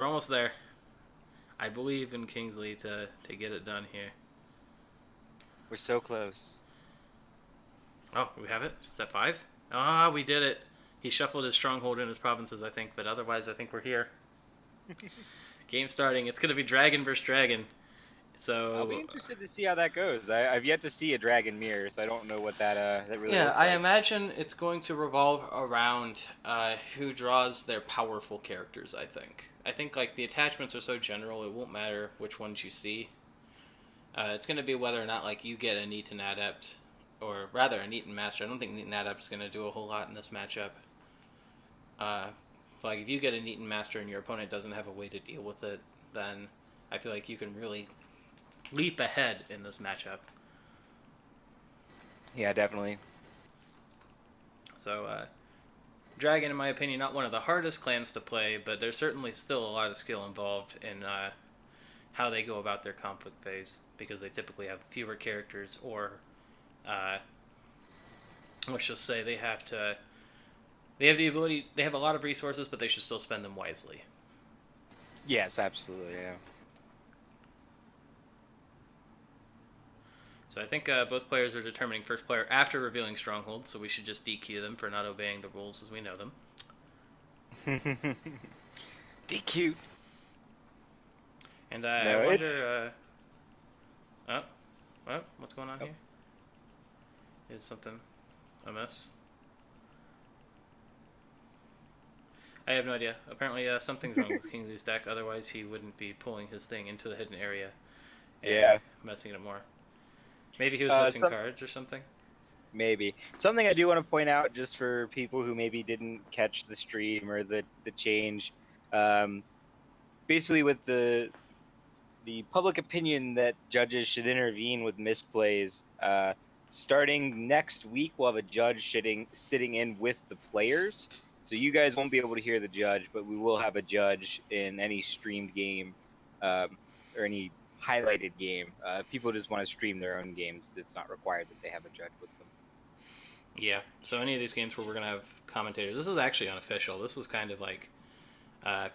We're almost there. I believe in Kingsley to get it done here. We're so close. Oh, we have it? Is that 5? Ah, we did it. He shuffled his stronghold in his provinces, I think, but otherwise I think we're here. Game starting. It's going to be dragon versus dragon. I'll be So, interested to see how that goes. I've yet to see a dragon mirror, so I don't know what that really yeah, looks I like. imagine it's going to revolve around who draws their powerful characters, I think. I think, like, the attachments are so general, it won't matter which ones you see. It's going to be whether or not, like, you get a Neaten Adept, or rather, a Neaten Master. I don't think Neaten Adept is going to do a whole lot in this matchup. Like, if you get a Neaten Master and your opponent doesn't have a way to deal with it, then I feel like you can really leap ahead in this matchup. Yeah, definitely. So, Dragon, in my opinion, not one of the hardest clans to play, but there's certainly still a lot of skill involved in how they go about their conflict phase, because they typically have fewer characters, or uh, let's just say they have the ability, they have a lot of resources, but they should still spend them wisely. Yes, absolutely. Yeah. So I think both players are determining first player after revealing strongholds, so we should just DQ them for not obeying the rules as we know them. DQ. And No, I wonder. What's going on here? Is something amiss? I have no idea. Apparently, something's wrong with Kingsley's deck. Otherwise, he wouldn't be pulling his thing into the hidden area and Yeah. messing it up more. Maybe he was missing cards or something. Maybe something I do want to point out, just for people who maybe didn't catch the stream or the change. Basically, with the public opinion that judges should intervene with misplays. Starting next week, we'll have a judge sitting in with the players. So you guys won't be able to hear the judge, but we will have a judge in any streamed game or any highlighted game. People just want to stream their own games. It's not required that they have a judge with them. Yeah, so any of these games where we're going to have commentators, this is actually unofficial. This was kind of like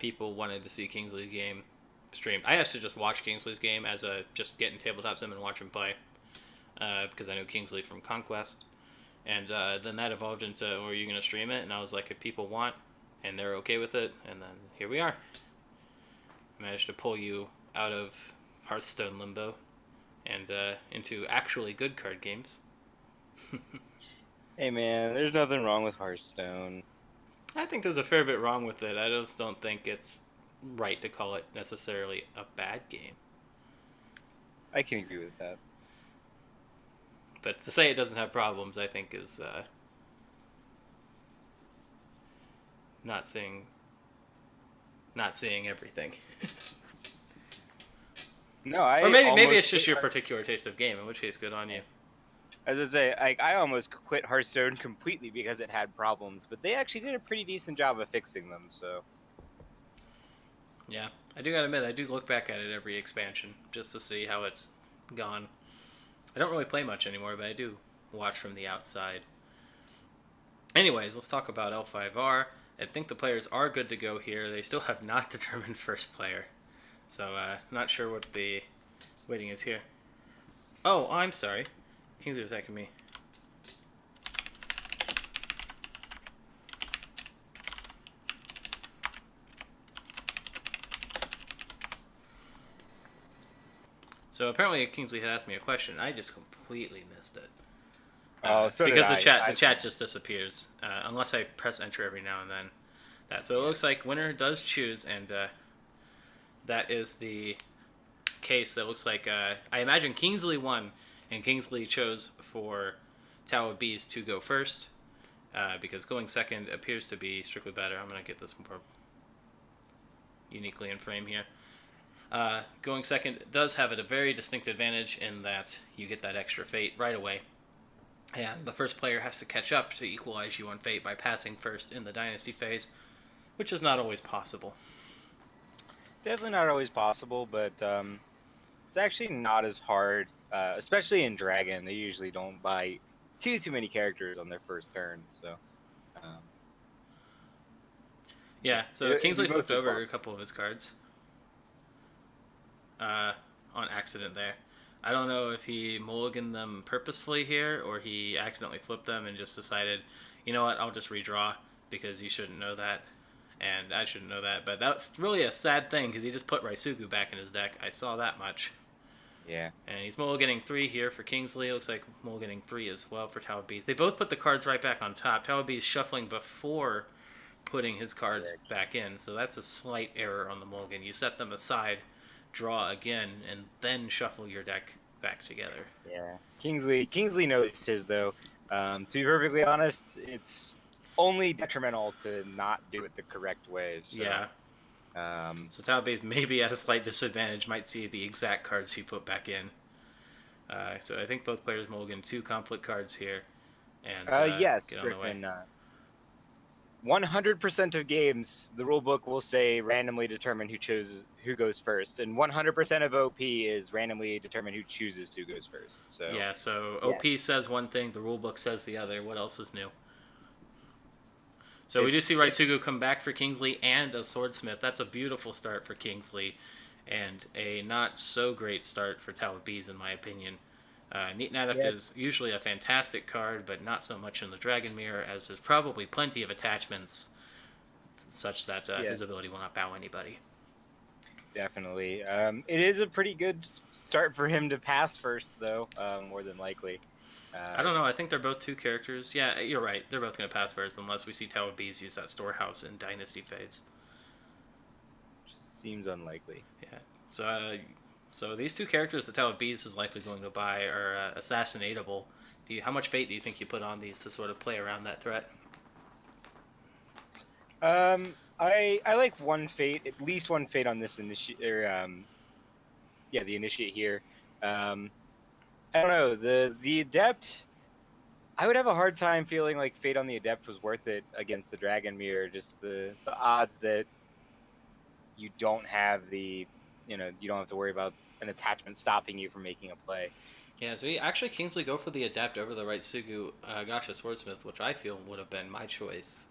people wanted to see Kingsley's game streamed. I actually just watched Kingsley's game as a just get in tabletop sim and watch him play because I know Kingsley from Conquest. And then that evolved into, are you going to stream it? And I was like, if people want and they're okay with it, and then here we are. I managed to pull you out of Hearthstone limbo and into actually good card games. Hey man, there's nothing wrong with Hearthstone. I think there's a fair bit wrong with it. I just don't think it's right to call it necessarily a bad game. I can agree with that. But to say it doesn't have problems, I think is not seeing everything. No, I or maybe almost it's just your particular taste of game. In which case, good on you. As I say, I almost quit Hearthstone completely because it had problems, but they actually did a pretty decent job of fixing them. So yeah, I do gotta admit, I do look back at it every expansion just to see how it's gone. I don't really play much anymore, but I do watch from the outside. Anyways, let's talk about L5R. I think the players are good to go here. They still have not determined first player. So, not sure what the waiting is here. Oh, I'm sorry. Kingsley was attacking me. So apparently Kingsley had asked me a question. I just completely missed it. so because did the chat just disappears unless I press enter every now and then. So it looks like winner does choose, and that is the case. That looks like I imagine Kingsley won, and Kingsley chose for Tao of Bees to go first because going second appears to be strictly better. I'm gonna get this more uniquely in frame here. Going second does have a very distinct advantage in that you get that extra fate right away. And the first player has to catch up to equalize you on fate by passing first in the dynasty phase, which is not always possible. Definitely not always possible, but it's actually not as hard, especially in Dragon. They usually don't buy too many characters on their first turn, so... Yeah, so It'd Kingsley be flipped mostly over fun. a couple of his cards on accident there. I don't know if he mulliganed them purposefully here or he accidentally flipped them and just decided, you know what, I'll just redraw because you shouldn't know that and I shouldn't know that. But that's really a sad thing because he just put Raisugu back in his deck. I saw that much. Yeah. And he's mulliganing 3 here for Kingsley. Looks like mulliganing 3 as well for Tao of Bees. They both put the cards right back on top. Tao of Bees shuffling before putting his cards Correct. back in. So that's a slight error on the mulligan. You set them aside, draw again, and then shuffle your deck back together. Yeah. Kingsley knows his though. To be perfectly honest, it's only detrimental to not do it the correct way. So, Yeah. um, So Tao of Bees maybe at a slight disadvantage might see the exact cards he put back in. So I think both players mulligan 2 conflict cards here and yes, get on the way. Griffin. 100% of games, the rule book will say randomly determine who goes first, and 100% of OP is randomly determine who chooses who goes first. So Yeah, so yeah. OP says one thing, the rulebook says the other. What else is new? So we do It's see Raisugu come back for Kingsley and a Swordsmith. That's a beautiful start for Kingsley, and a not so great start for Tao of Bees, in my opinion. Neat and Adept yeah, is usually a fantastic card, but not so much in the Dragon Mirror, as there's probably plenty of attachments such that yeah, his ability will not bow anybody. definitely. It is a pretty good start for him to pass first, though, more than likely. I don't know. I think they're both 2 characters. Yeah, you're right. They're both going to pass first unless we see Tao of Bees use that storehouse in Dynasty Fades. Seems unlikely. Yeah. So these 2 characters that Tao of Bees is likely going to buy are assassinatable. How much fate do you think you put on these to sort of play around that threat? I like one fate, at least one fate on this initiate, or the initiate here. I don't know, the adept. I would have a hard time feeling like fate on the adept was worth it against the dragon mirror. Just the odds that you don't have you don't have to worry about an attachment stopping you from making a play. Yeah, so actually Kingsley go for the adept over the right Sugu Gasha Swordsmith, which I feel would have been my choice.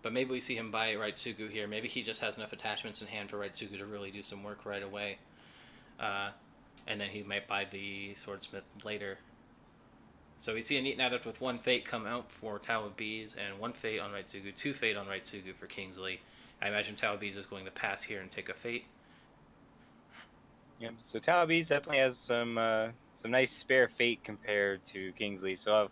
But maybe we see him buy right Sugu here. Maybe he just has enough attachments in hand for right Sugu to really do some work right away. And then he might buy the Swordsmith later. So we see a Neat and Adept with 1 fate come out for Tao of Bees, and 1 fate on right Sugu, 2 fate on right Sugu for Kingsley. I imagine Tao of Bees is going to pass here and take a fate. Yep. So Tao of Bees definitely has some nice spare fate compared to Kingsley. So I have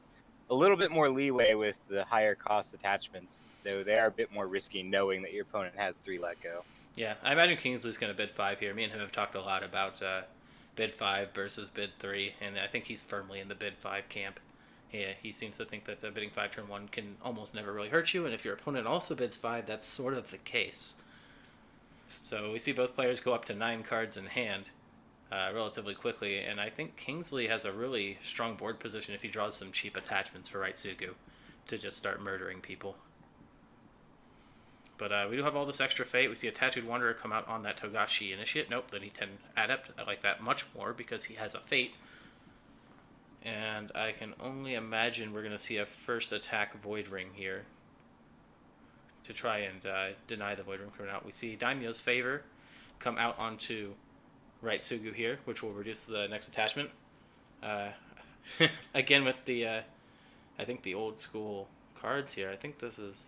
a little bit more leeway with the higher cost attachments, though they are a bit more risky knowing that your opponent has 3 let go. Yeah, I imagine Kingsley's going to bid 5 here. Me and him have talked a lot about bid 5 versus bid 3, and I think he's firmly in the bid 5 camp. Yeah, he seems to think that bidding 5 turn 1 can almost never really hurt you, and if your opponent also bids 5, that's sort of the case. So we see both players go up to 9 cards in hand relatively quickly, and I think Kingsley has a really strong board position if he draws some cheap attachments for right Sugu to just start murdering people. But we do have all this extra fate. We see a Tattooed Wanderer come out on that Togashi Initiate. Nope, the D10 Adept. I like that much more because he has a fate. And I can only imagine we're going to see a first attack Void Ring here to try and deny the Void Ring coming out. We see Daimyo's Favor come out onto right Sugu here, which will reduce the next attachment. Again with the, I think the old school cards here. I think this is...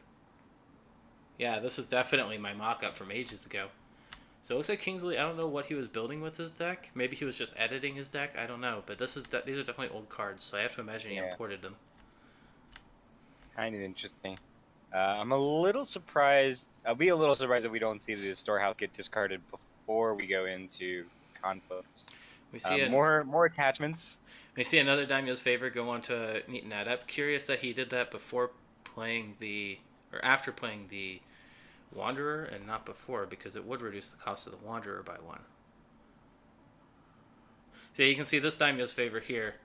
Yeah, this is definitely my mock-up from ages ago. So it looks like Kingsley, I don't know what he was building with his deck. Maybe he was just editing his deck. I don't know. But these are definitely old cards, so I have to imagine he imported them. Kind of interesting. I'm a little surprised. I'll be a little surprised if we don't see the storehouse get discarded before we go into conflicts. We see more attachments. We see another Daimyo's Favor go on to Neat and Adept. Curious that he did that before playing or after playing the Wanderer and not before, because it would reduce the cost of the Wanderer by 1. So you can see this Daimyo's Favor here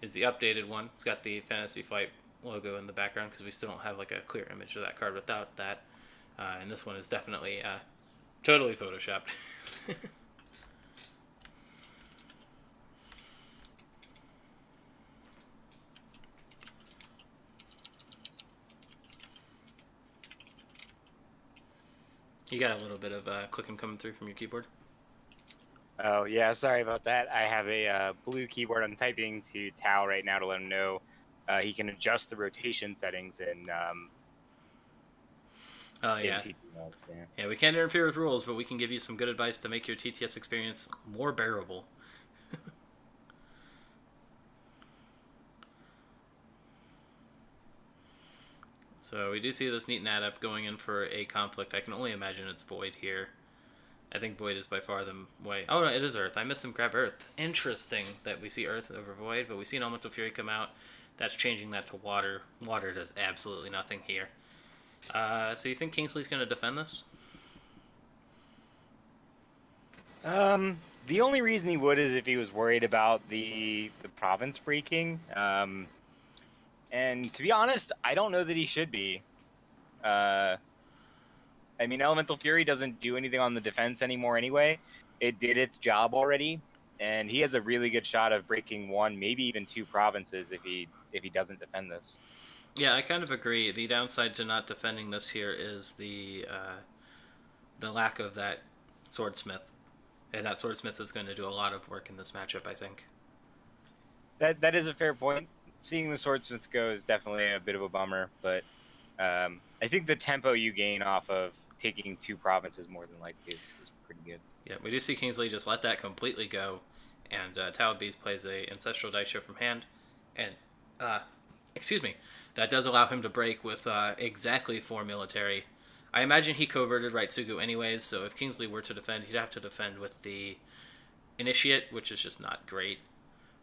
is the updated one. It's got the Fantasy Flight logo in the background because we still don't have like a clear image of that card without that. And this one is definitely totally photoshopped. You got a little bit of clicking coming through from your keyboard. Oh, yeah, sorry about that. I have a blue keyboard. I'm typing to Tao right now to let him know he can adjust the rotation settings Oh, in yeah. TTS. Yeah. Yeah, we can't interfere with rules, but we can give you some good advice to make your TTS experience more bearable. So we do see this Neat Nat up going in for a conflict. I can only imagine it's Void here. I think Void is by far the way. Oh, no, it is Earth. I missed him grab Earth. Interesting that we see Earth over Void, but we see an Elemental Fury come out. That's changing that to Water. Water does absolutely nothing here. So you think Kingsley's going to defend this? The only reason he would is if he was worried about the province breaking. And to be honest, I don't know that he should be. I mean, Elemental Fury doesn't do anything on the defense anymore anyway. It did its job already, and he has a really good shot of breaking one, maybe even two provinces if he doesn't defend this. Yeah, I kind of agree. The downside to not defending this here is the lack of that swordsmith, and that swordsmith is going to do a lot of work in this matchup, I think. That is a fair point. Seeing the swordsmith go is definitely a bit of a bummer, but I think the tempo you gain off of taking two provinces more than likely is pretty good. Yeah, we do see Kingsley just let that completely go, and Tao of Bees plays a Ancestral Dice Show from hand, and excuse me, that does allow him to break with exactly 4 military. I imagine he coverted Raitsugu anyways, so if Kingsley were to defend, he'd have to defend with the Initiate, which is just not great.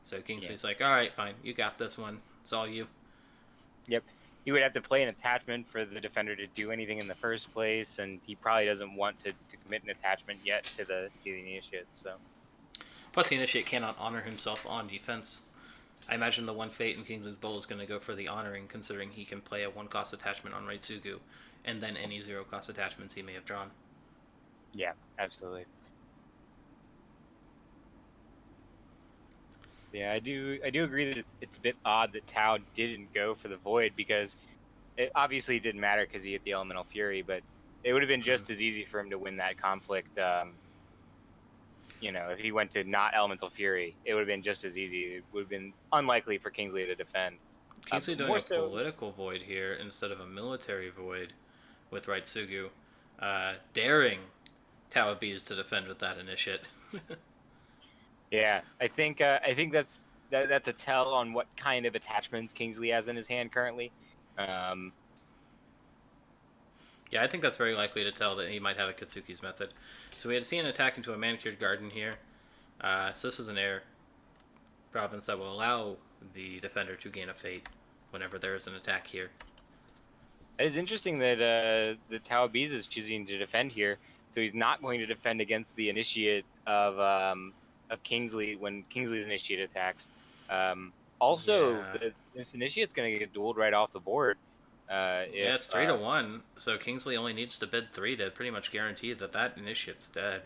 So Kingsley's like, alright, fine, you got this one. It's all you. Yep. He would have to play an attachment for the defender to do anything in the first place, and he probably doesn't want to commit an attachment yet to the Initiate, so. Plus, the Initiate cannot honor himself on defense. I imagine the one fate in Kingsley's Bowl is going to go for the honoring, considering he can play a 1-cost attachment on Raitsugu, and then any 0-cost attachments he may have drawn. Yeah, absolutely. Yeah, I do agree that it's a bit odd that Tao didn't go for the Void, because it obviously didn't matter because he hit the Elemental Fury, but it would have been just as easy for him to win that conflict. If he went to not Elemental Fury, it would have been just as easy. It would have been unlikely for Kingsley to defend. Kingsley doing a political void here instead of a military void with Raitsugu, daring Tao of Bees to defend with that Initiate. Yeah, I think that's a tell on what kind of attachments Kingsley has in his hand currently. Yeah, I think that's very likely to tell that he might have a Katsuki's method. So we had to see an attack into a Manicured Garden here. So this is an air province that will allow the defender to gain a fate whenever there is an attack here. It is interesting that the Tao of Bees is choosing to defend here. So he's not going to defend against the Initiate of Kingsley when Kingsley's Initiate attacks. This Initiate's going to get dueled right off the board. It's 3-1, so Kingsley only needs to bid 3 to pretty much guarantee that Initiate's dead.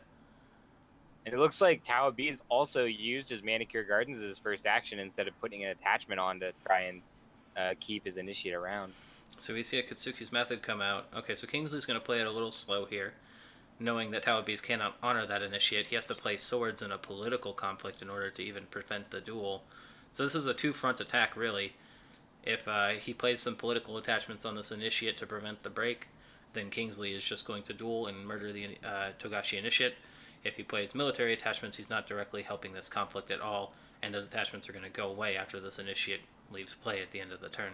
And it looks like Tao of Bees also used his Manicure Gardens as his first action instead of putting an attachment on to try and keep his Initiate around. So we see a Katsuki's method come out. Okay, so Kingsley's going to play it a little slow here, knowing that Tao of Bees cannot honor that Initiate. He has to play swords in a political conflict in order to even prevent the duel. So this is a two-front attack, really. If he plays some political attachments on this Initiate to prevent the break, then Kingsley is just going to duel and murder the Togashi Initiate. If he plays military attachments, he's not directly helping this conflict at all, and those attachments are going to go away after this Initiate leaves play at the end of the turn.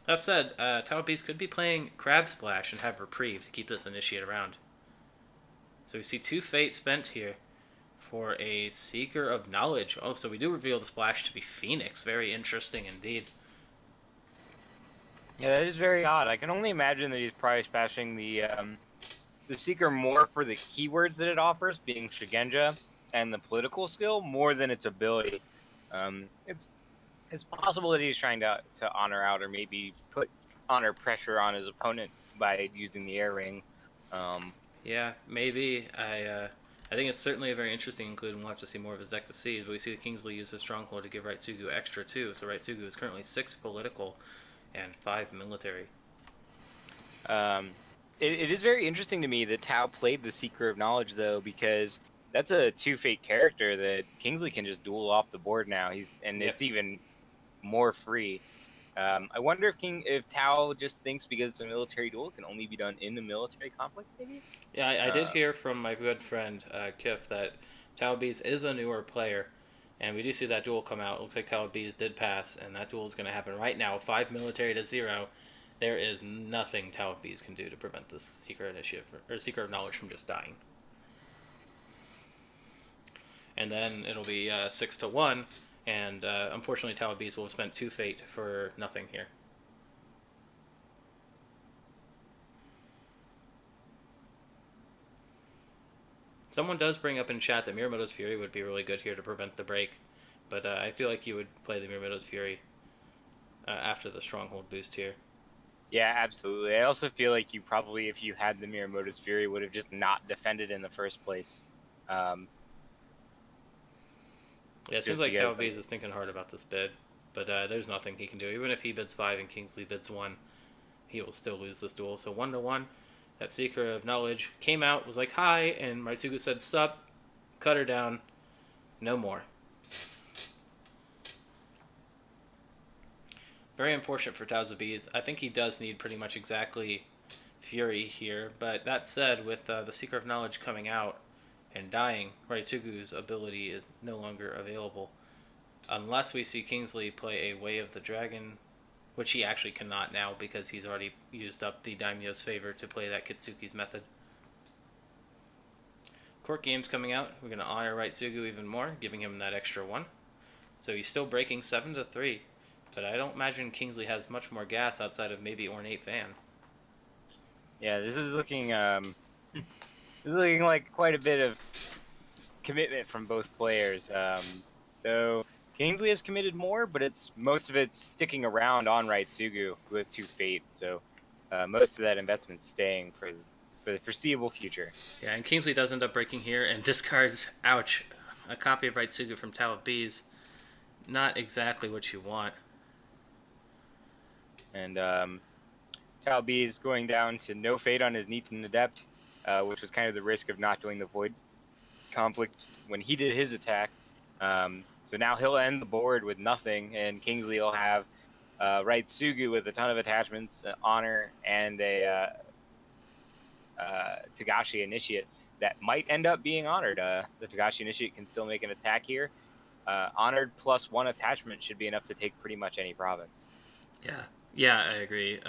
That said, Tao of Bees could be playing Crab Splash and have Reprieve to keep this Initiate around. So we see 2 Fate spent here for a Seeker of Knowledge. Oh, so we do reveal the splash to be Phoenix. Very interesting indeed. Yeah, that is very odd. I can only imagine that he's probably splashing the Seeker more for the keywords that it offers, being Shigenja and the political skill, more than its ability. It's possible that he's trying to honor out or maybe put honor pressure on his opponent by using the Air Ring. Yeah, maybe. I think it's certainly a very interesting include, and we'll have to see more of his deck to see. But we see that Kingsley use his Stronghold to give Raitsugu extra too. So Raitsugu is currently 6 political and 5 military. It is very interesting to me that Tao played the Seeker of Knowledge, though, because that's a two-fate character that Kingsley can just duel off the board now. Yep. It's even more free. I wonder if Tao just thinks because it's a military duel, it can only be done in the military conflict, maybe? Yeah, I did hear from my good friend Kif that Tao of Bees is a newer player, and we do see that duel come out. It looks like Tao of Bees did pass, and that duel is going to happen right now. 5 military to 0. There is nothing Tao of Bees can do to prevent this Seeker Initiative or Seeker of Knowledge from just dying. And then it'll be 6 to 1, and unfortunately Tao of Bees will have spent 2 fate for nothing here. Someone does bring up in chat that Miyamoto's Fury would be really good here to prevent the break, but I feel like you would play the Miyamoto's Fury after the Stronghold boost here. Yeah, absolutely. I also feel like you probably, if you had the Miyamoto's Fury, would have just not defended in the first place. Yeah, it seems like Tao of Bees is thinking hard about this bid, but there's nothing he can do. Even if he bids 5 and Kingsley bids 1, he will still lose this duel. So 1 to 1. That Seeker of Knowledge came out, was like, hi, and Maritsugu said, sup, cut her down, no more. Very unfortunate for Tao of Bees. I think he does need pretty much exactly Fury here, but that said, with the Seeker of Knowledge coming out and dying, Maritsugu's ability is no longer available. Unless we see Kingsley play a Way of the Dragon, which he actually cannot now because he's already used up the Daimyo's favor to play that Kitsuki's method. Court game's coming out. We're going to honor Raitsugu even more, giving him that extra 1. So he's still breaking 7 to 3, but I don't imagine Kingsley has much more gas outside of maybe Ornate Fan. Yeah, this is looking like quite a bit of commitment from both players. Though Kingsley has committed more, but most of it's sticking around on Raitsugu, who has 2 fate. So most of that investment's staying for the foreseeable future. Yeah, and Kingsley does end up breaking here and discards, ouch, a copy of Raitsugu from Tao of Bees. Not exactly what you want. And Tao of Bees going down to no fate on his Neaten Adept, which was kind of the risk of not doing the Void conflict when he did his attack. So now he'll end the board with nothing, and Kingsley will have Raitsugu with a ton of attachments, Honor, and a Togashi Initiate that might end up being honored. The Togashi Initiate can still make an attack here. Honored plus 1 attachment should be enough to take pretty much any province. Yeah, I agree.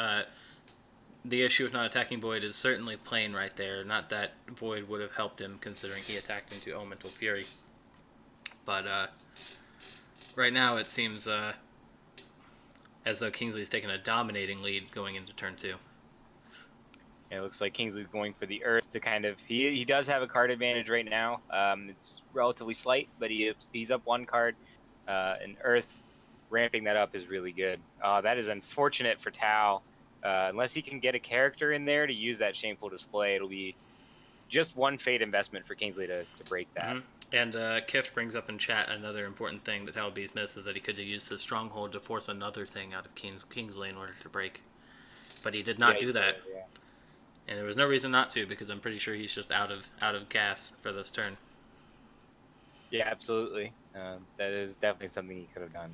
The issue with not attacking Void is certainly plain right there. Not that Void would have helped him considering he attacked into Elemental Fury. But right now it seems as though Kingsley's taken a dominating lead going into turn 2. It looks like Kingsley's going for the Earth to kind of... He does have a card advantage right now. It's relatively slight, but he's up 1 card. And Earth ramping that up is really good. That is unfortunate for Tao. Unless he can get a character in there to use that Shameful Display, it'll be just 1 fate investment for Kingsley to break that. Mm-hmm. And Kift brings up in chat another important thing that Tao of Bees missed is that he could have used his Stronghold to force another thing out of Kingsley in order to break. But he did not do that. Yeah. And there was no reason not to, because I'm pretty sure he's just out of gas for this turn. Yeah, absolutely. That is definitely something he could have done.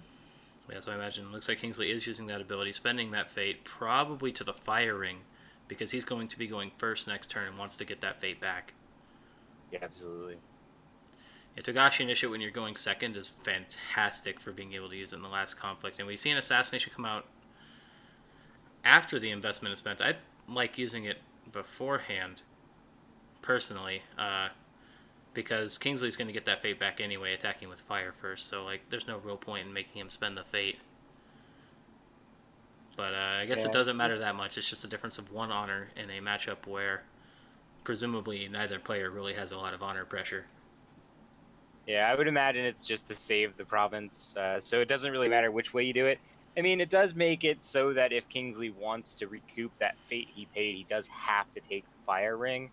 Yeah, so I imagine looks like Kingsley is using that ability, spending that fate probably to the Fire Ring, because he's going to be going first next turn and wants to get that fate back. Yeah, absolutely. Yeah, Togashi Initiate when you're going second is fantastic for being able to use it in the last conflict. And we've seen Assassination come out after the investment is spent. I like using it beforehand, personally, because Kingsley's going to get that fate back anyway, attacking with fire first. So like, there's no real point in making him spend the fate. But I guess it doesn't matter that much. It's just a difference of 1 honor in a matchup where presumably neither player really has a lot of honor pressure. Yeah, I would imagine it's just to save the province, so it doesn't really matter which way you do it. I mean, it does make it so that if Kingsley wants to recoup that fate he paid, he does have to take the Fire Ring,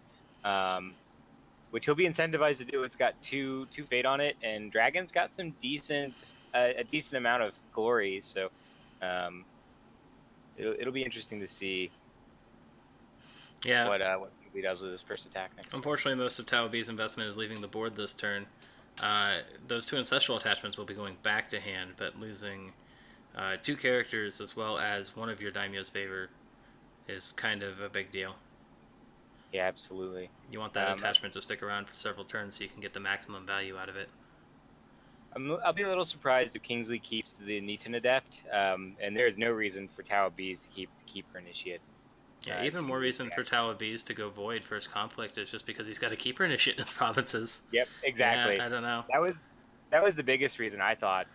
which he'll be incentivized to do. It's got two fate on it, and Dragon's got some a decent amount of glory, so it'll be interesting to see. Yeah. what Kingsley does with his first attack next turn. Unfortunately, most of Tao of Bees' investment is leaving the board this turn. Those two ancestral attachments will be going back to hand, but losing two characters as well as one of your daimyo's favor is kind of a big deal. Yeah, absolutely. You want that attachment to stick around for several turns so you can get the maximum value out of it. I'll be a little surprised if Kingsley keeps the Nitin Adept, and there is no reason for Tao of Bees to keep the Keeper Initiate. Yeah, even more reason for Tao of Bees to go Void first conflict is just because he's got a Keeper Initiate in his provinces. Yep, exactly. Yeah, I don't know. That was the biggest reason I thought,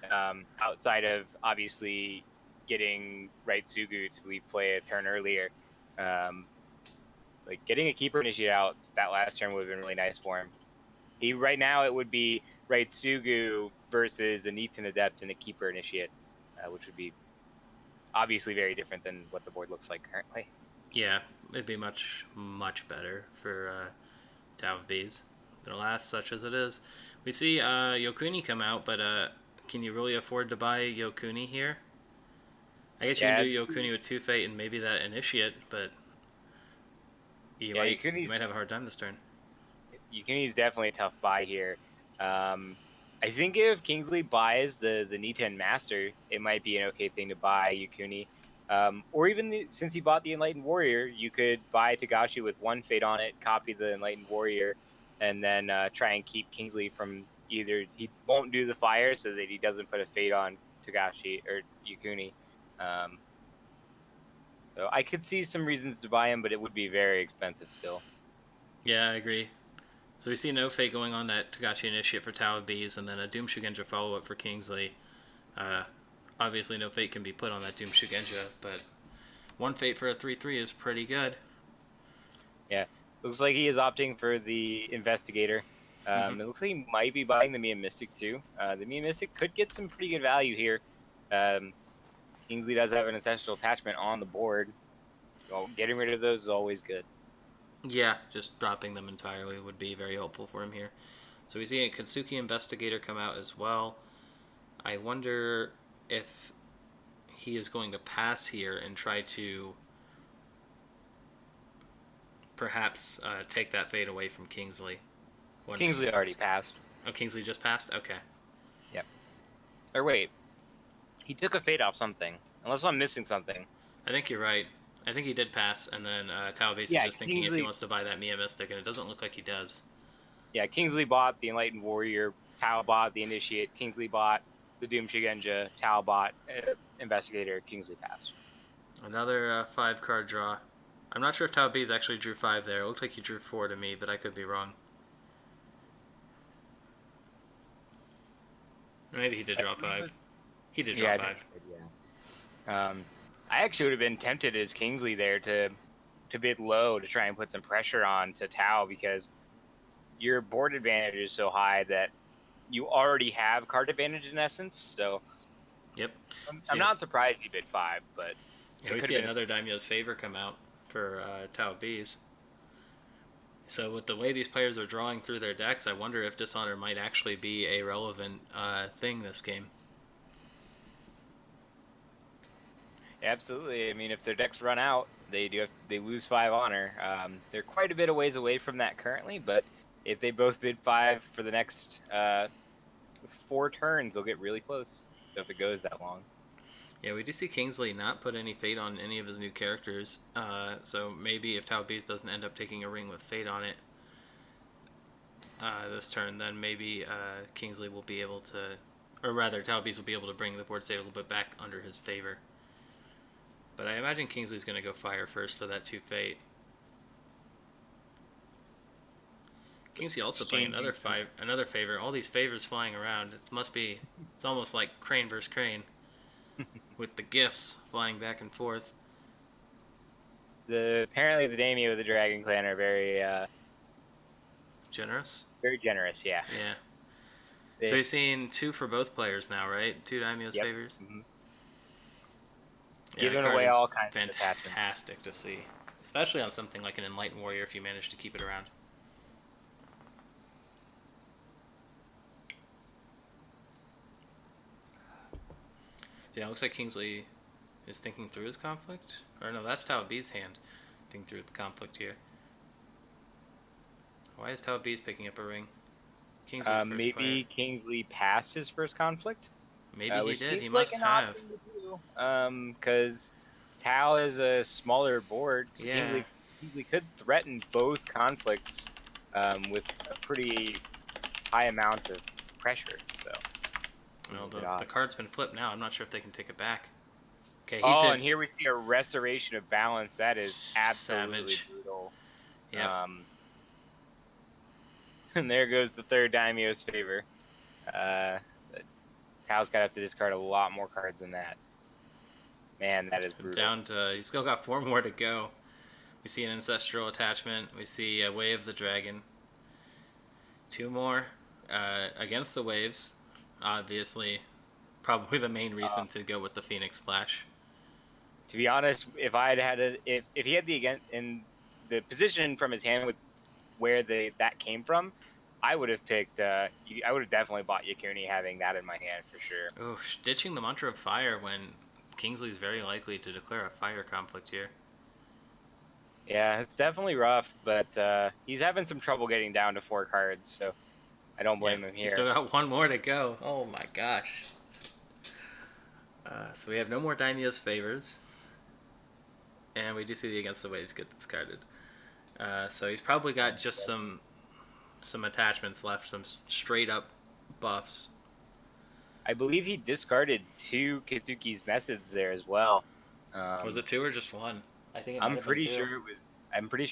outside of obviously getting Right Sugu to leave play a turn earlier. Like getting a Keeper Initiate out that last turn would have been really nice for him. Right now it would be Right Sugu versus a Nitin Adept and a Keeper Initiate, which would be obviously very different than what the board looks like currently. Yeah, it'd be much, much better for Tao of Bees. But alas, such as it is. We see Yokuni come out, but can you really afford to buy Yokuni here? I guess you can do Yokuni with 2 Fate and maybe that Initiate, but you might have a hard time this turn. Yukuni's definitely a tough buy here. I think if Kingsley buys the Nitin Master, it might be an okay thing to buy Yukuni. Or even since he bought the Enlightened Warrior, you could buy Togashi with 1 Fate on it, copy the Enlightened Warrior, and then try and keep Kingsley from either he won't do the fire so that he doesn't put a Fate on Togashi or Yukuni. So I could see some reasons to buy him, but it would be very expensive still. Yeah, I agree. So we see no Fate going on that Togashi Initiate for Tao of Bees, and then a Doom Shugenja follow-up for Kingsley. Obviously no Fate can be put on that Doom Shugenja, but 1 Fate for a 3/3 is pretty good. Yeah, looks like he is opting for the Investigator. It looks like he might be buying the Mia Mystic too. The Mia Mystic could get some pretty good value here. Kingsley does have an Ancestral Attachment on the board. So getting rid of those is always good. Yeah, just dropping them entirely would be very helpful for him here. So we see a Katsuki Investigator come out as well. I wonder if he is going to pass here and try to perhaps take that Fate away from Kingsley. Kingsley already passed. Oh, Kingsley just passed? Okay. Yep. Or wait, he took a Fate off something. Unless I'm missing something. I think you're right. I think he did pass, and then Tao Base is just thinking if he wants to buy that Mia Mystic, and it doesn't look like he does. Yeah, Kingsley bought the Enlightened Warrior, Tao bought the Initiate, Kingsley bought the Doom Shugenja, Tao bought Investigator, Kingsley passed. Another 5-card draw. I'm not sure if Tao Bees actually drew 5 there. It looked like he drew 4 to me, but I could be wrong. Maybe he did draw 5. He did draw 5. Yeah. I actually would have been tempted as Kingsley there to bid low to try and put some pressure on to Tao because your board advantage is so high that you already have card advantage in essence. So, yep. I'm not surprised he bid 5, but yeah, we see another Daimyo's Favor come out for Tao Bees. So with the way these players are drawing through their decks, I wonder if Dishonor might actually be a relevant thing this game. Absolutely. I mean, if their decks run out, they lose 5 honor. They're quite a bit of ways away from that currently, but if they both bid 5 for the next 4 turns, they'll get really close. So if it goes that long. Yeah, we do see Kingsley not put any Fate on any of his new characters. So maybe if Tao Bees doesn't end up taking a ring with Fate on it this turn, then maybe Kingsley will be able to, or rather, Tao Bees will be able to bring the board state a little bit back under his favor. But I imagine Kingsley's going to go fire first for that 2 Fate. Kingsley also playing another favor. All these favors flying around. It's almost like Crane versus Crane. With the gifts flying back and forth. Apparently the daimyo of the Dragon Clan are very generous. Very generous, yeah. Yeah. So you're seeing 2 for both players now, right? 2 daimyo's favors. Mm-hmm. Yeah, giving away all kinds of fantastic to see, especially on something like an Enlightened Warrior if you manage to keep it around. Yeah, it looks like Kingsley is thinking through his conflict. Or no, that's Tao Bees' hand. think through the conflict here. Why is Tao of Bees picking up a ring? Kingsley's first player. Maybe Kingsley passed his first conflict. Maybe he Which did. He seems like must an odd have. thing to do. Because Tau is a smaller board, so Yeah. Kingsley could threaten both conflicts with a pretty high amount of pressure. So, Well, the card's been flipped now. I'm not sure if they can take it back. Okay, and here we see a restoration of balance. That is absolutely savage. brutal. Yep. And there goes the third Daimyo's favor. Tao's got to have to discard a lot more cards than that. Man, that is brutal. Down to, he's still got 4 more to go. We see an Ancestral Attachment. We see a Way of the Dragon. 2 more against the Waves. Obviously, probably the main reason to go with the Phoenix Flash. To be honest, if he had in the position from his hand with where that came from, I would have picked. I would have definitely bought Yakuni having that in my hand for sure. Oh, ditching the Mantra of Fire when Kingsley's very likely to declare a fire conflict here. Yeah, it's definitely rough, but he's having some trouble getting down to 4 cards, so I don't blame him here. He's still got 1 more to go. Oh my gosh. So we have no more Daimyo's Favors. And we do see the Against the Waves get discarded. So he's probably got just some attachments left, some straight up buffs. I believe he discarded 2 Kitsuki's methods there as well. Was it 2 or just 1? I think I'm pretty sure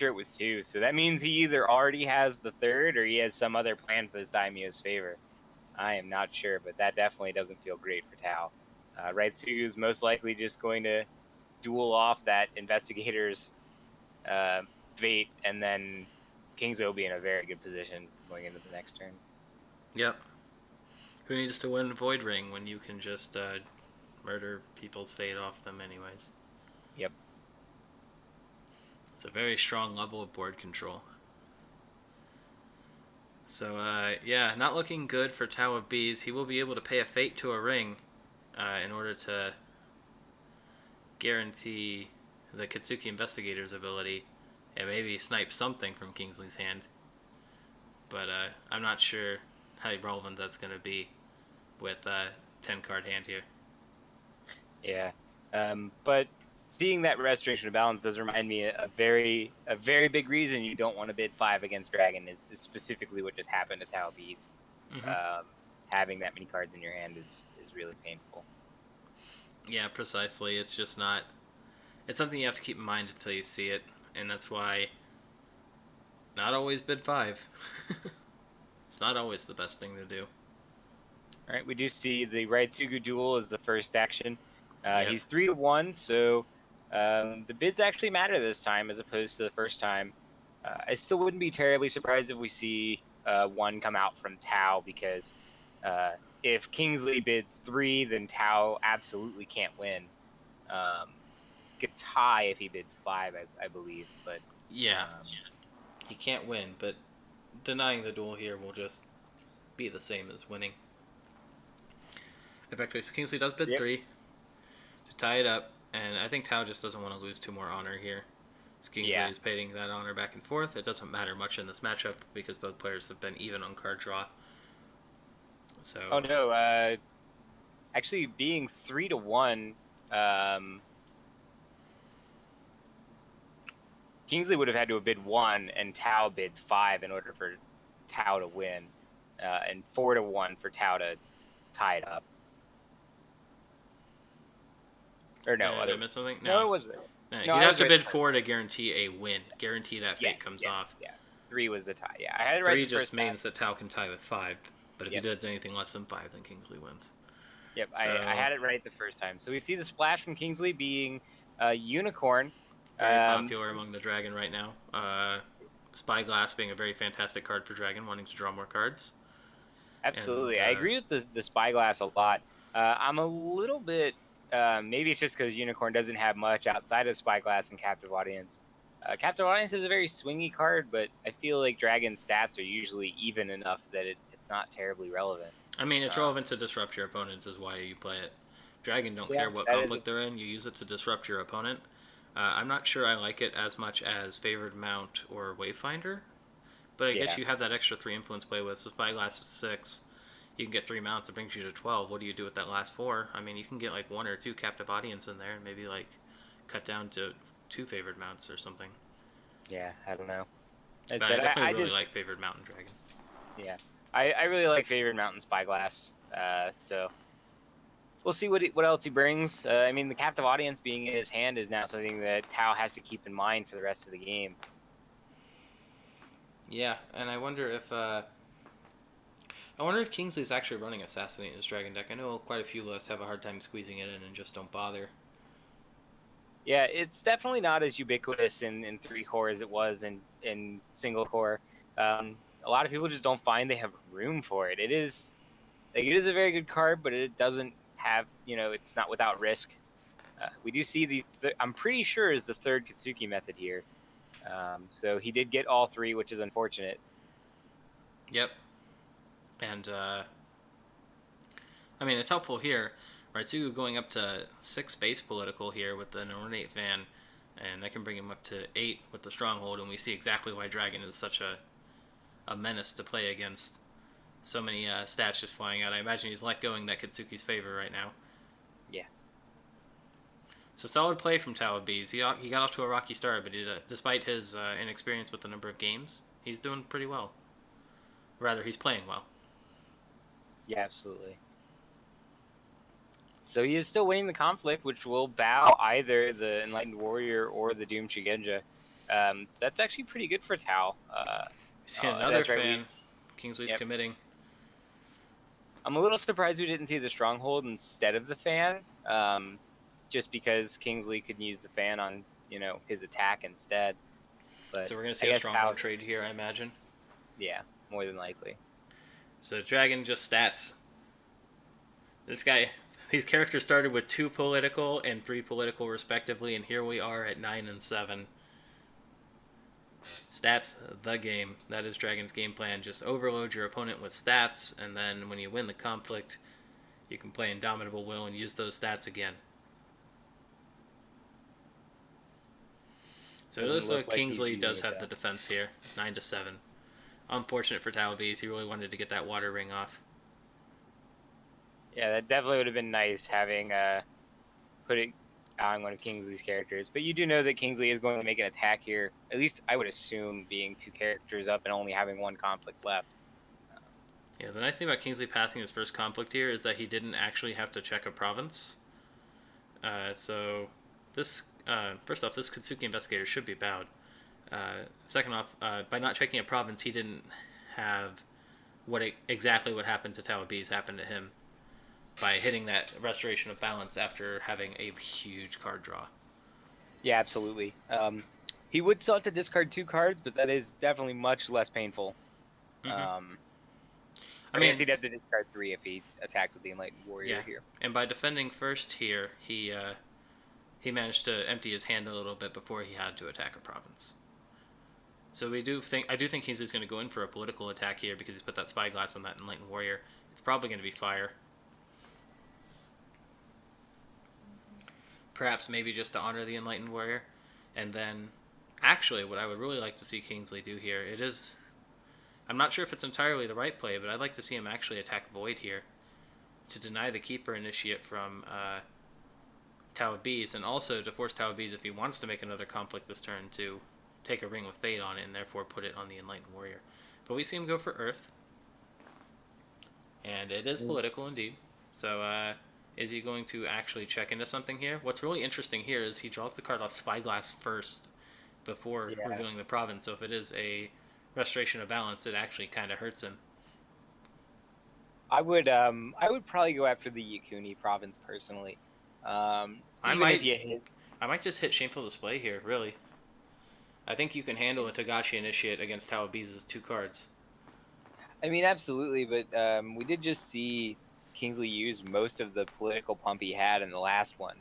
it was 2. So that means he either already has the 3rd or he has some other plan for this Daimyo's favor. I am not sure, but that definitely doesn't feel great for Tao. Raitsugu is most likely just going to duel off that Investigator's Fate, and then Kingsley will be in a very good position going into the next turn. Yep. Who needs to win Void Ring when you can just murder people's fate off them anyways? Yep. It's a very strong level of board control. So, yeah, not looking good for Tao of Bees. He will be able to pay a fate to a ring in order to guarantee the Kitsuki Investigator's ability and maybe snipe something from Kingsley's hand. But I'm not sure how relevant that's going to be with a 10-card hand here. Yeah. But seeing that restoration of balance does remind me a very big reason you don't want to bid 5 against Dragon is specifically what just happened to Tao of Bees. Mm-hmm. Having that many cards in your hand is really painful. Yeah, precisely. It's just not... It's something you have to keep in mind until you see it, and that's why not always bid 5. It's not always the best thing to do. All right, we do see the Raitsugu duel as the first action. He's 3-1, so the bids actually matter this time as opposed to the first time. I still wouldn't be terribly surprised if we see 1 come out from Tao, because if Kingsley bids 3, then Tao absolutely can't win. Could tie if he bid 5, I believe, but yeah, he can't win. But denying the duel here will just be the same as winning. Effectively, so Kingsley does bid 3 to tie it up, and I think Tao just doesn't want to lose 2 more honor here. So Kingsley is paying that honor back and forth. It doesn't matter much in this matchup because both players have been even on card draw. So. Oh no! Actually, being 3-1, Kingsley would have had to have bid 1 and Tao bid 5 in order for Tao to win, and 4-1 for Tao to tie it up. Or no, did I miss something? No, it wasn't. No, you'd have to bid 4 to guarantee a win. Guarantee that fate comes off. Yeah, 3 was the tie. Yeah, I had it right. 3 just means that Tao can tie with 5, but if he does anything less than 5, then Kingsley wins. Yep, so, I had it right the first time. So we see the splash from Kingsley being Unicorn. Very popular among the Dragon right now. Spyglass being a very fantastic card for Dragon, wanting to draw more cards. Absolutely. I agree with the Spyglass a lot. I'm a little bit... maybe it's just because Unicorn doesn't have much outside of Spyglass and Captive Audience. Captive Audience is a very swingy card, but I feel like Dragon's stats are usually even enough that it's not terribly relevant. I mean, it's relevant to disrupt your opponent is why you play it. Dragon don't care what conflict they're in. You use it to disrupt your opponent. I'm not sure I like it as much as Favored Mount or Wayfinder, but I guess Yeah. you have that extra 3 influence play with. So Spyglass is 6. You can get 3 mounts. It brings you to 12. What do you do with that last 4? I mean, you can get like 1 or 2 captive audience in there and maybe like cut down to 2 favored mounts or something. Yeah, I don't know. I But I said definitely I really just like Favored Mountain Dragon. yeah. I really like Favored Mountain Spyglass. So we'll see what else he brings. I mean, the captive audience being in his hand is now something that Tao has to keep in mind for the rest of the game. Yeah, and I wonder if Kingsley's actually running Assassinate in his Dragon deck. I know quite a few of us have a hard time squeezing it in and just don't bother. Yeah, it's definitely not as ubiquitous in 3 core as it was in single core. A lot of people just don't find they have room for it. It is a very good card, but it doesn't have, it's not without risk. We do see I'm pretty sure is the third Kitsuki method here. So he did get all 3, which is unfortunate. Yep. And, I mean, it's helpful here. Raitsugu going up to 6 base political here with an Ornate Fan, and that can bring him up to 8 with the Stronghold, and we see exactly why Dragon is such a menace to play against. So many stats just flying out. I imagine he's let going that Kitsuki's favor right now. Yeah. So solid play from Tao of Bees. He got off to a rocky start, but despite his inexperience with the number of games, he's doing pretty well. Rather, he's playing well. Yeah, absolutely. So he is still winning the conflict, which will bow either the Enlightened Warrior or the Doomed Shigenja. So that's actually pretty good for Tao. See another that's right, fan. Kingsley's Yep. committing. I'm a little surprised we didn't see the Stronghold instead of the fan, just because Kingsley could use the fan on his attack instead. But So we're going to see I a guess Stronghold trade here, I imagine. Yeah, more than likely. So Dragon just stats. These characters started with 2 political and 3 political respectively, and here we are at 9 and 7. Stats, the game. That is Dragon's game plan. Just overload your opponent with stats, and then when you win the conflict, you can play Indomitable Will and use those stats again. So it looks like Kingsley does have the defense here, 9 to 7. Unfortunate for Tao of Bees. He really wanted to get that water ring off. Yeah, that definitely would have been nice having put it on one of Kingsley's characters. But you do know that Kingsley is going to make an attack here. At least I would assume, being 2 characters up and only having 1 conflict left. Yeah, the nice thing about Kingsley passing his first conflict here is that he didn't actually have to check a province. So this, first off, this Kitsuki Investigator should be bowed. Second off, by not checking a province, he didn't have exactly what happened to Tao of Bees happened to him by hitting that Restoration of Balance after having a huge card draw. Yeah, absolutely. He would still have to discard 2 cards, but that is definitely much less painful. Mm-hmm. I mean, he'd have to discard 3 if he attacked with the Enlightened Warrior here. And by defending first here, he managed to empty his hand a little bit before he had to attack a province. So I do think he's just going to go in for a political attack here because he's put that Spyglass on that Enlightened Warrior. It's probably going to be fire. Perhaps maybe just to honor the Enlightened Warrior. And then, actually, what I would really like to see Kingsley do here, I'm not sure if it's entirely the right play, but I'd like to see him actually attack Void here to deny the Keeper Initiate from Tao of Bees, and also to force Tao of Bees, if he wants to make another conflict this turn, to take a Ring with Fate on it and therefore put it on the Enlightened Warrior. But we see him go for Earth, and it is political indeed. So, is he going to actually check into something here? What's really interesting here is he draws the card off Spyglass first before revealing the province. So if it is a Restoration of Balance, it actually kind of hurts him. I would probably go after the Yakuni province personally. I might just hit Shameful Display here, really. I think you can handle a Togashi Initiate against Tao of Bees' 2 cards. I mean, absolutely, but we did just see Kingsley use most of the political pump he had in the last one.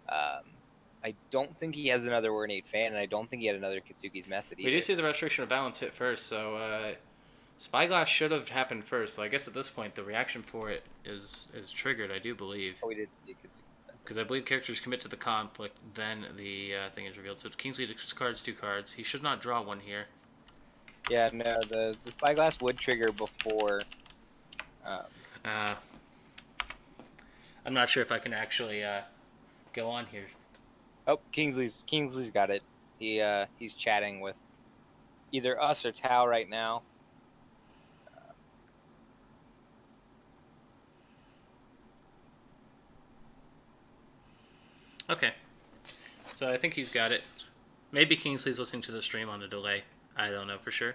I don't think he has another Ornate Fan, and I don't think he had another Kitsuki's Method either. We do see the Restoration of Balance hit first, so Spyglass should have happened first. So I guess at this point the reaction for it is triggered, I do believe. Oh, we did see a Kitsuki. Because I believe characters commit to the conflict, then the thing is revealed. So Kingsley discards 2 cards. He should not draw one here. Yeah, no, the Spyglass would trigger before. Um, Uh, I'm not sure if I can actually go on here. oh, Kingsley's got it. He's chatting with either us or Tao right now. Okay. So I think he's got it. Maybe Kingsley's listening to the stream on a delay. I don't know for sure.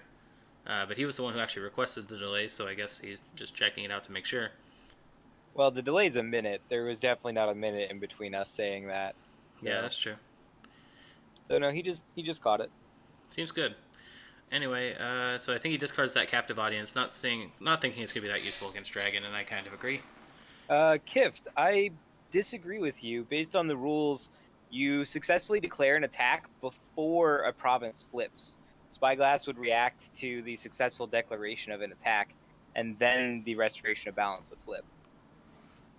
But he was the one who actually requested the delay, so I guess he's just checking it out to make sure. Well, the delay's a minute. There was definitely not a minute in between us saying that. So. Yeah, that's true. So no, he just caught it. Seems good. Anyway, so I think he discards that captive audience, not thinking it's gonna be that useful against Dragon, and I kind of agree. Kift, I disagree with you. Based on the rules, you successfully declare an attack before a province flips. Spyglass would react to the successful declaration of an attack, and then the restoration of balance would flip.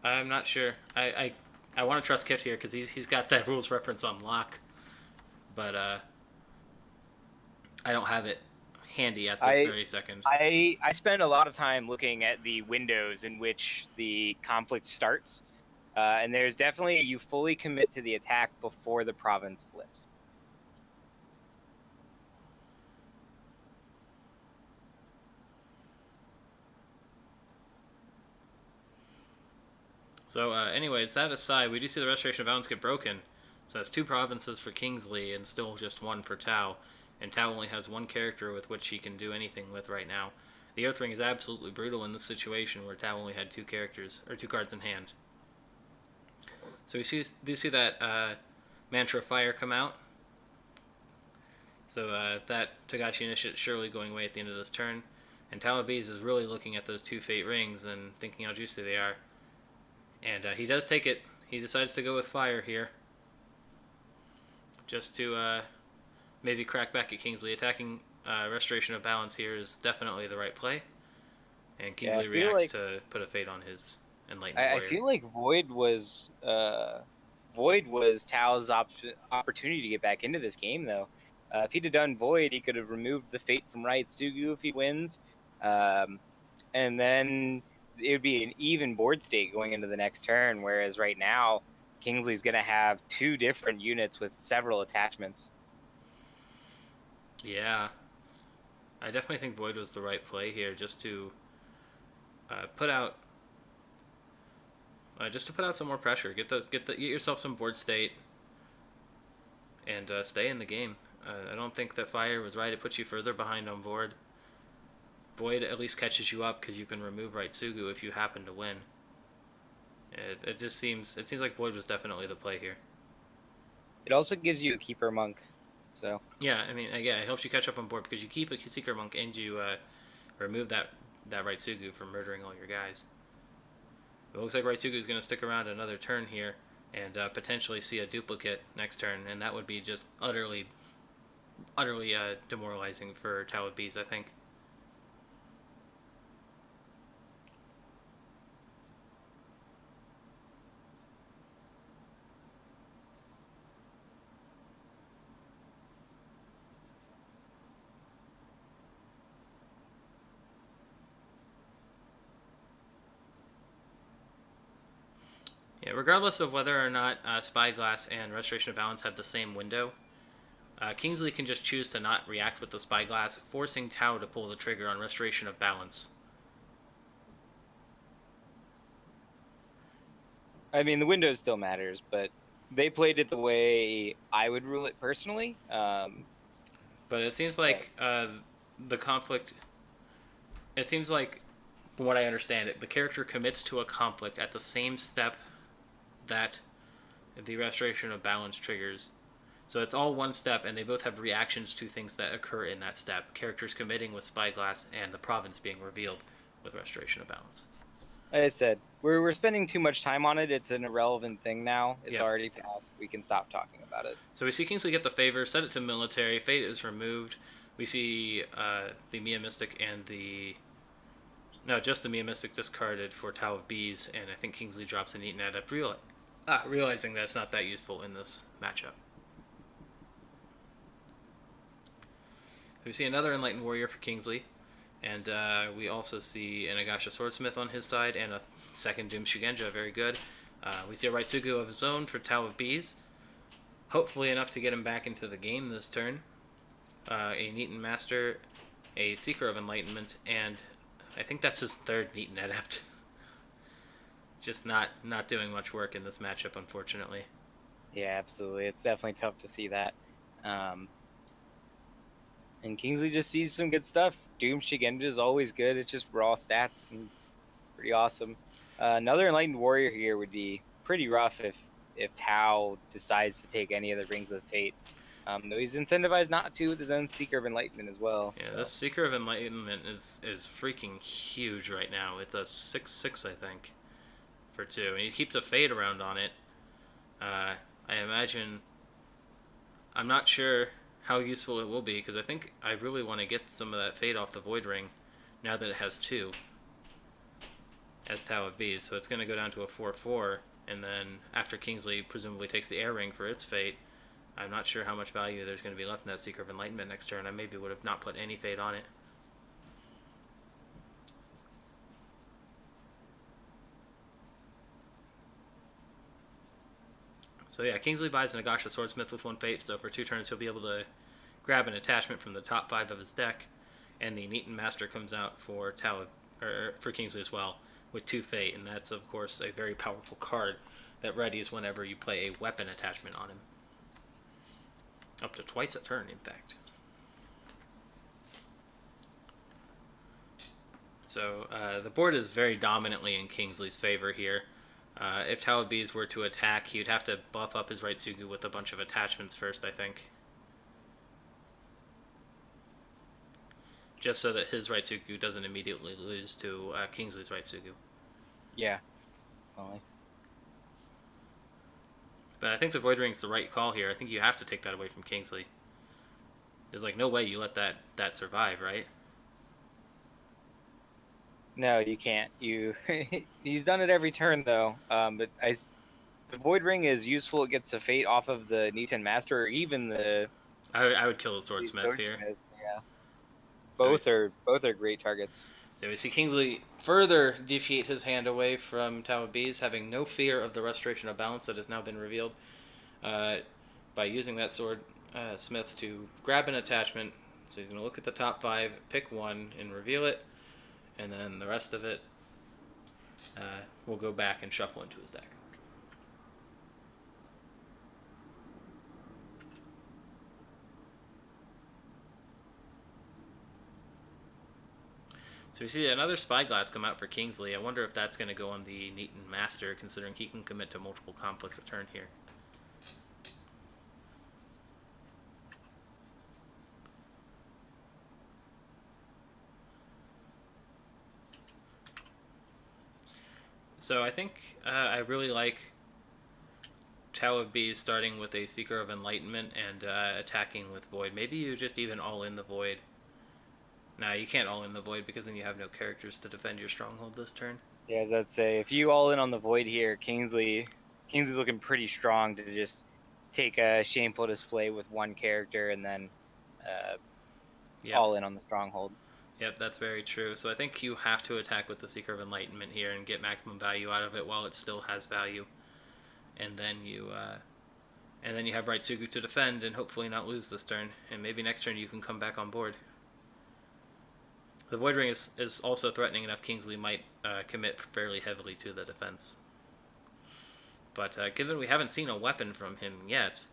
I'm not sure. I want to trust Kift here because he's got that rules reference on lock, but I don't have it handy at this very second. I spend a lot of time looking at the windows in which the conflict starts, and there's definitely you fully commit to the attack before the province flips. So, anyways, that aside, we do see the Restoration of Balance get broken. So that's 2 provinces for Kingsley and still just 1 for Tao. And Tao only has 1 character with which he can do anything with right now. The Earthring is absolutely brutal in this situation where Tao only had 2 characters, or 2 cards in hand. So do you see that Mantra of Fire come out? So that Togashi Initiate surely going away at the end of this turn. And Tao of Bees is really looking at those 2 Fate Rings and thinking how juicy they are. And he does take it. He decides to go with fire here. Just to maybe crack back at Kingsley. Attacking Restoration of Balance here is definitely the right play. And Kingsley reacts to put a fate on his Enlightened Warrior. I feel like Void was Tao's opportunity to get back into this game, though. If he'd have done Void, he could have removed the fate from Right Sugu if he wins. And then it would be an even board state going into the next turn, whereas right now, Kingsley's going to have 2 different units with several attachments. Yeah. I definitely think Void was the right play here, just to put out some more pressure. Get yourself some board state, and stay in the game. I don't think that Fire was right. It puts you further behind on board. Void at least catches you up because you can remove Right Sugu if you happen to win. It seems like Void was definitely the play here. It also gives you a Keeper Monk, so yeah, I mean, yeah, it helps you catch up on board because you keep a Seeker Monk and you remove that Right Sugu from murdering all your guys. It looks like Right Sugu is going to stick around another turn here and potentially see a duplicate next turn, and that would be just utterly demoralizing for Tao of Bees, I think. Yeah, regardless of whether or not Spyglass and Restoration of Balance have the same window, Kingsley can just choose to not react with the Spyglass, forcing Tao to pull the trigger on Restoration of Balance. I mean, the window still matters, but they played it the way I would rule it personally. But it seems like the conflict... It seems like, from what I understand it, the character commits to a conflict at the same step that the Restoration of Balance triggers. So it's all one step, and they both have reactions to things that occur in that step. Characters committing with Spyglass and the province being revealed with Restoration of Balance. Like I said, we're spending too much time on it. It's an irrelevant thing now. It's already passed. We can stop talking about it. So we see Kingsley get the favor, set it to military. Fate is removed. We see the Mia Mystic and just the Mia Mystic discarded for Tao of Bees, and I think Kingsley drops an Eaten at Abriel. Realizing that it's not that useful in this matchup. We see another Enlightened Warrior for Kingsley, and we also see an Agasha Swordsmith on his side and a second Doom Shugenja, very good. We see a Raitsugu of his own for Tao of Bees, hopefully enough to get him back into the game this turn. A Neaten Master, a Seeker of Enlightenment, and I think that's his third Neaten Adept. Just not doing much work in this matchup, unfortunately. Yeah, absolutely. It's definitely tough to see that. And Kingsley just sees some good stuff. Doom Shigenja is always good. It's just raw stats and pretty awesome. Another Enlightened Warrior here would be pretty rough if Tao decides to take any of the Rings of Fate. Though he's incentivized not to with his own Seeker of Enlightenment as well. Yeah, so. this Seeker of Enlightenment is freaking huge right now. It's a 6/6, I think, for 2. And he keeps a Fate around on it. I imagine... I'm not sure how useful it will be, because I think I really want to get some of that Fate off the Void Ring now that it has 2 as Tao of Bees. So it's going to go down to a 4/4, and then after Kingsley presumably takes the Air Ring for its Fate, I'm not sure how much value there's going to be left in that Seeker of Enlightenment next turn. I maybe would have not put any Fate on it. So yeah, Kingsley buys an Agasha Swordsmith with 1 Fate, so for 2 turns he'll be able to grab an attachment from the top 5 of his deck, and the Neaten Master comes out for for Kingsley as well, with 2 Fate, and that's of course a very powerful card that readies whenever you play a weapon attachment on him. Up to twice a turn, in fact. So the board is very dominantly in Kingsley's favor here. If Tao of Bees were to attack, he'd have to buff up his Raitsugu with a bunch of attachments first, I think. Just so that his Raitsugu doesn't immediately lose to Kingsley's Raitsugu. Yeah. Well, but I think the Void Ring's the right call here. I think you have to take that away from Kingsley. There's like no way you let that survive, right? No, you can't. He's done it every turn though. But the Void Ring is useful. It gets a Fate off of the Neaten Master, or even the. I would kill the Swordsmith here. Yeah. So both are great targets. So we see Kingsley further deviate his hand away from Tao of Bees, having no fear of the restoration of balance that has now been revealed by using that sword smith to grab an attachment. So he's going to look at the top 5, pick 1, and reveal it, and then the rest of it will go back and shuffle into his deck. So we see another Spyglass come out for Kingsley. I wonder if that's going to go on the Neaten Master, considering he can commit to multiple conflicts a turn here. So I think I really like Tao of Bees starting with a Seeker of Enlightenment and attacking with Void. Maybe you just even all in the Void. Nah, you can't all in the Void because then you have no characters to defend your stronghold this turn. Yeah, as I'd say, if you all in on the Void here, Kingsley's looking pretty strong to just take a shameful display with 1 character and then all in on the stronghold. Yep, that's very true. So I think you have to attack with the Seeker of Enlightenment here and get maximum value out of it while it still has value. And then you have Raitsugu to defend and hopefully not lose this turn. And maybe next turn you can come back on board. The Void Ring is also threatening enough. Kingsley might commit fairly heavily to the defense. But given we haven't seen a weapon from him yet,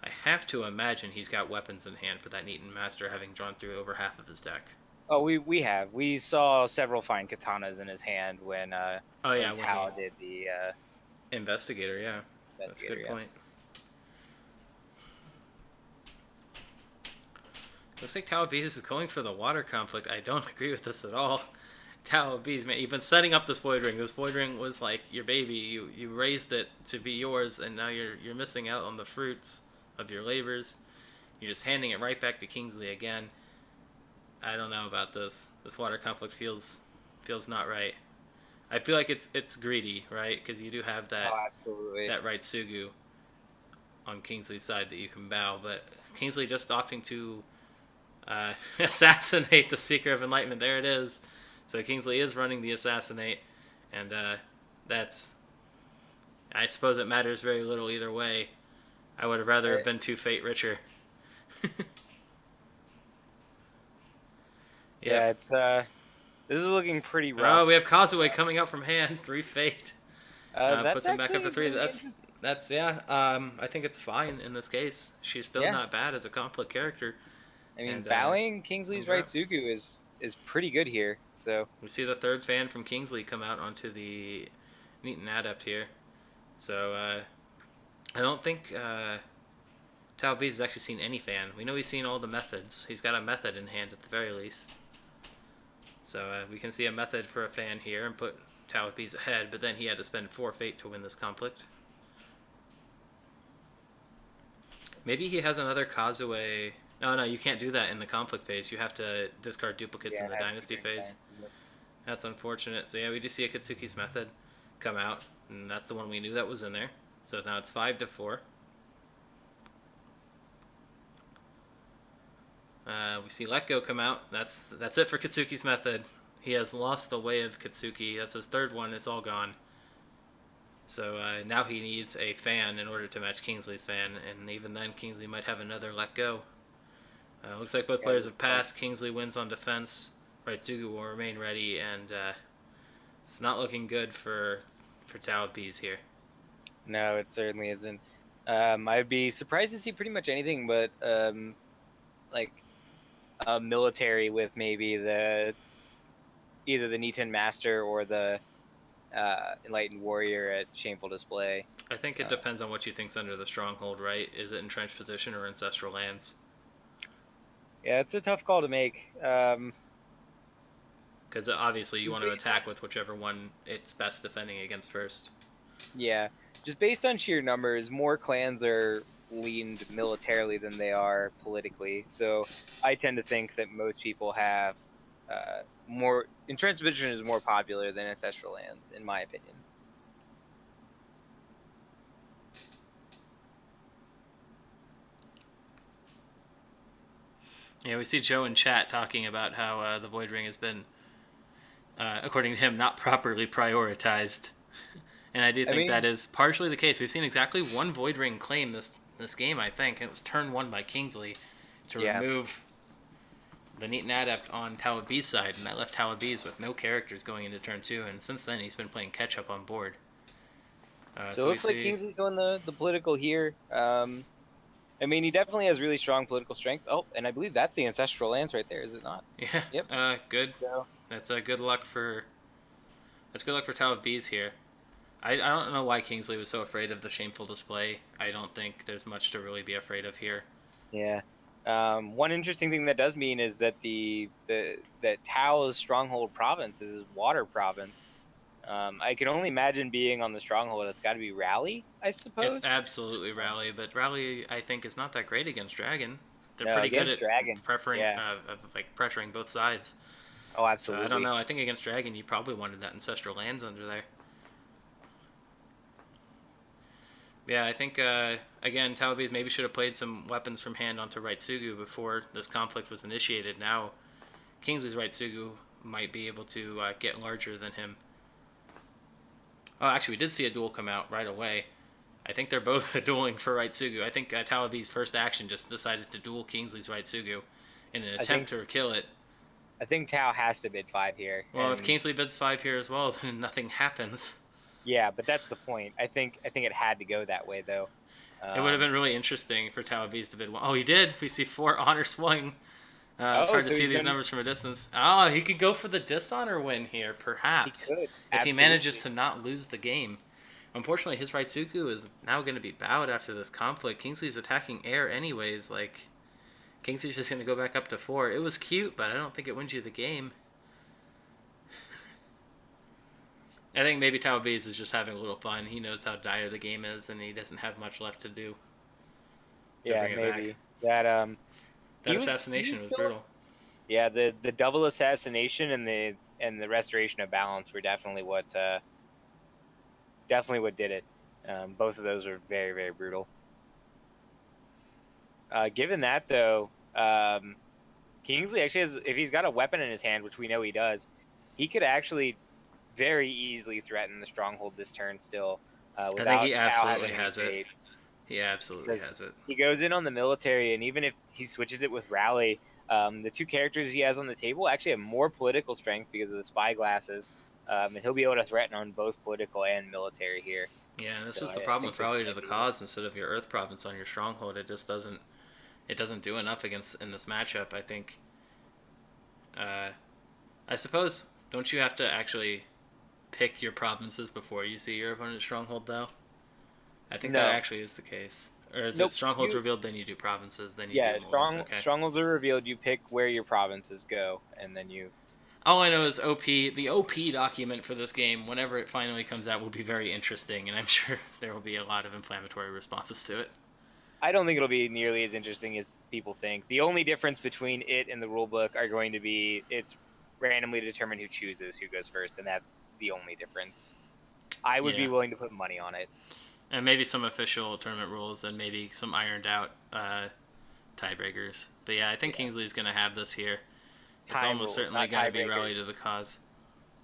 I have to imagine he's got weapons in hand for that Neaten Master, having drawn through over half of his deck. Oh, we have. We saw several fine katanas in his hand when Tao did the Investigator, yeah. That's a good point. Looks like Tao of Bees is going for the water conflict. I don't agree with this at all. Tao of Bees, man, you've been setting up this Void Ring. This Void Ring was like your baby. You raised it to be yours, and now you're missing out on the fruits of your labors. You're just handing it right back to Kingsley again. I don't know about this. This water conflict feels not right. I feel like it's greedy, right? Because you do have Oh, absolutely. that right Sugu on Kingsley's side that you can bow, but Kingsley just opting to assassinate the Seeker of Enlightenment. There it is. So Kingsley is running the assassinate, and that's. I suppose it matters very little either way. I would have rather have been 2 fate richer. Yeah, Yep. it's this is looking pretty Oh, rough. we have Kazue coming up from hand. 3 fate. That's Puts him back up actually to 3. really interesting. That's yeah. I think it's fine in this case. She's still Yeah, not bad as a conflict character, I mean, and bowing Kingsley's thumbs are right up. Sugu is pretty good here. So We see the 3rd fan from Kingsley come out onto the Neaton Adept here. So I don't think Tao of Bees has actually seen any fan. We know he's seen all the methods. He's got a method in hand at the very least. So we can see a method for a fan here and put Tao of Bees ahead, but then he had to spend 4 fate to win this conflict. Maybe he has another Kazue. No, you can't do that in the conflict phase. You have to discard duplicates yeah, in the it has to dynasty be phase. nice. That's unfortunate. So yeah, we do see a Katsuki's method come out, and that's the one we knew that was in there. So now it's 5-4. We see Let Go come out. That's it for Katsuki's method. He has lost the way of Katsuki. That's his 3rd one. It's all gone. So now he needs a fan in order to match Kingsley's fan, and even then Kingsley might have another Let Go. Looks like both players have passed. Kingsley wins on defense. Right Tsugu will remain ready, and it's not looking good for Tao of Bees here. No, it certainly isn't. I'd be surprised to see pretty much anything but like a military with maybe either the Niten Master or the Enlightened Warrior at Shameful Display. I think it depends on what you think's under the stronghold, right? Is it entrenched position or ancestral lands? Yeah, it's a tough call to make. Because obviously you want to attack with whichever one it's best defending against first. Yeah, just based on sheer numbers, more clans are leaned militarily than they are politically. So I tend to think that most people have more. Entrenched position is more popular than ancestral lands, in my opinion. Yeah, we see Joe in chat talking about how the Void Ring has been, according to him, not properly prioritized. And I do think that is partially the case. We've seen exactly one Void Ring claim this game, I think, and it was turn 1 by Kingsley to remove the Neaton Adept on Tao of Bees' side, and that left Tao of Bees with no characters going into turn 2, and since then he's been playing catch-up on board. So it looks like Kingsley's going the political here. I mean, he definitely has really strong political strength. Oh, and I believe that's the ancestral lands right there, is it not? Yeah. Yep. Good. So, That's good luck for. That's good luck for Tao of Bees here. I don't know why Kingsley was so afraid of the Shameful Display. I don't think there's much to really be afraid of here. yeah. One interesting thing that does mean is that that Tao's stronghold province is his water province. I can only imagine being on the stronghold. It's got to be Rally, I suppose. It's absolutely Rally, but Rally I think is not that great against Dragon. They're No, pretty good against at Dragon. pressuring both sides. Oh, absolutely. So I don't know. I think against Dragon you probably wanted that Ancestral Lands under there. Yeah, I think, again, Tao of Bees maybe should have played some weapons from hand onto Right Sugu before this conflict was initiated. Now, Kingsley's Right Sugu might be able to get larger than him. Oh, actually, we did see a duel come out right away. I think they're both dueling for Right Sugu. I think Tao of Bees' first action just decided to duel Kingsley's Right Sugu in an attempt to kill it. I think Tao has to bid 5 here. Well, if Kingsley bids 5 here as well, then nothing happens. Yeah, but that's the point. I think it had to go that way, though. It would have been really interesting for Tao of Bees to bid 1. Oh, he did. We see 4 honor swing. It's hard to see these numbers from a distance. Oh, he could go for the dishonor win here, perhaps. He could. If he manages to not lose the game. Unfortunately, his right Suku is now going to be bowed after this conflict. Kingsley's attacking air anyways. Like, Kingsley's just going to go back up to 4. It was cute, but I don't think it wins you the game. I think maybe Tao of Bees is just having a little fun. He knows how dire the game is, and he doesn't have much left to do. Yeah, maybe. That assassination was brutal. Yeah, the double assassination and and the restoration of balance were definitely what did it. Both of those are very, very brutal. Given that, though, Kingsley actually has, if he's got a weapon in his hand, which we know he does, he could actually very easily threaten the stronghold this turn still, I think without he Tao absolutely having has it. escaped. He absolutely has it. He goes in on the military, and even if he switches it with rally, the two characters he has on the table actually have more political strength because of the spy glasses, and he'll be able to threaten on both political and military here. Yeah, and this So is the I problem think with this rally to might the be- cause instead of your Earth province on your stronghold. It just doesn't. It doesn't do enough against in this matchup. I think. I suppose, don't you have to actually pick your provinces before you see your opponent's stronghold, though? I think No. that actually is the case. Or is Nope, it strongholds revealed, then you do provinces, then you Yeah, do mulligans? Okay. strongholds are revealed. You pick where your provinces go, and then you. All I know is OP. The OP document for this game, whenever it finally comes out, will be very interesting, and I'm sure there will be a lot of inflammatory responses to it. I don't think it'll be nearly as interesting as people think. The only difference between it and the rulebook are going to be it's randomly determined who chooses who goes first, and that's the only difference. I would be willing to put money on it. And maybe some official tournament rules, and maybe some ironed out tiebreakers. But yeah, I think Kingsley's going to have this here. It's almost certainly going to be rally to the cause.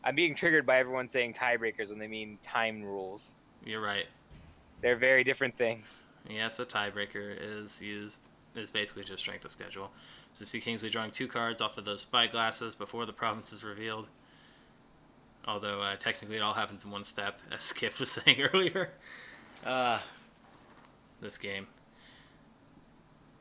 I'm being triggered by everyone saying tiebreakers when they mean time rules. You're right. They're very different things. Yes, a tiebreaker is basically just strength of schedule. So you see Kingsley drawing 2 cards off of those spy glasses before the province is revealed. Although technically it all happens in one step, as Skip was saying earlier. This game.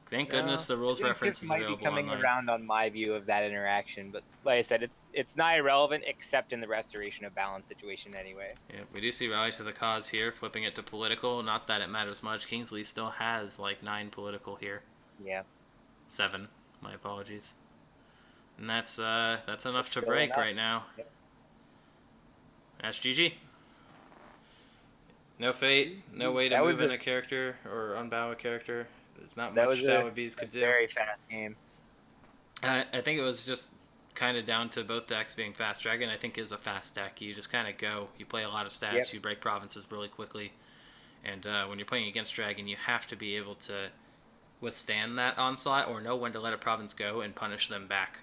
Thank goodness the rules reference is available online. Might be coming around on my view of that interaction, but like I said, it's not irrelevant except in the restoration of balance situation anyway. Yeah, we do see rally to the cause here, flipping it to political. Not that it matters much. Kingsley still has like 9 political here. Yeah. 7. My apologies. And that's enough to break right now. Yep. That's GG. No fate, no way to move in a character or unbow a character. There's not much Tao of Bees could do. Very fast game. I think it was just kind of down to both decks being fast. Dragon, I think, is a fast deck. You just kind of go. You play a lot of stats. You break provinces really quickly. And when you're playing against Dragon, you have to be able to withstand that onslaught or know when to let a province go and punish them back.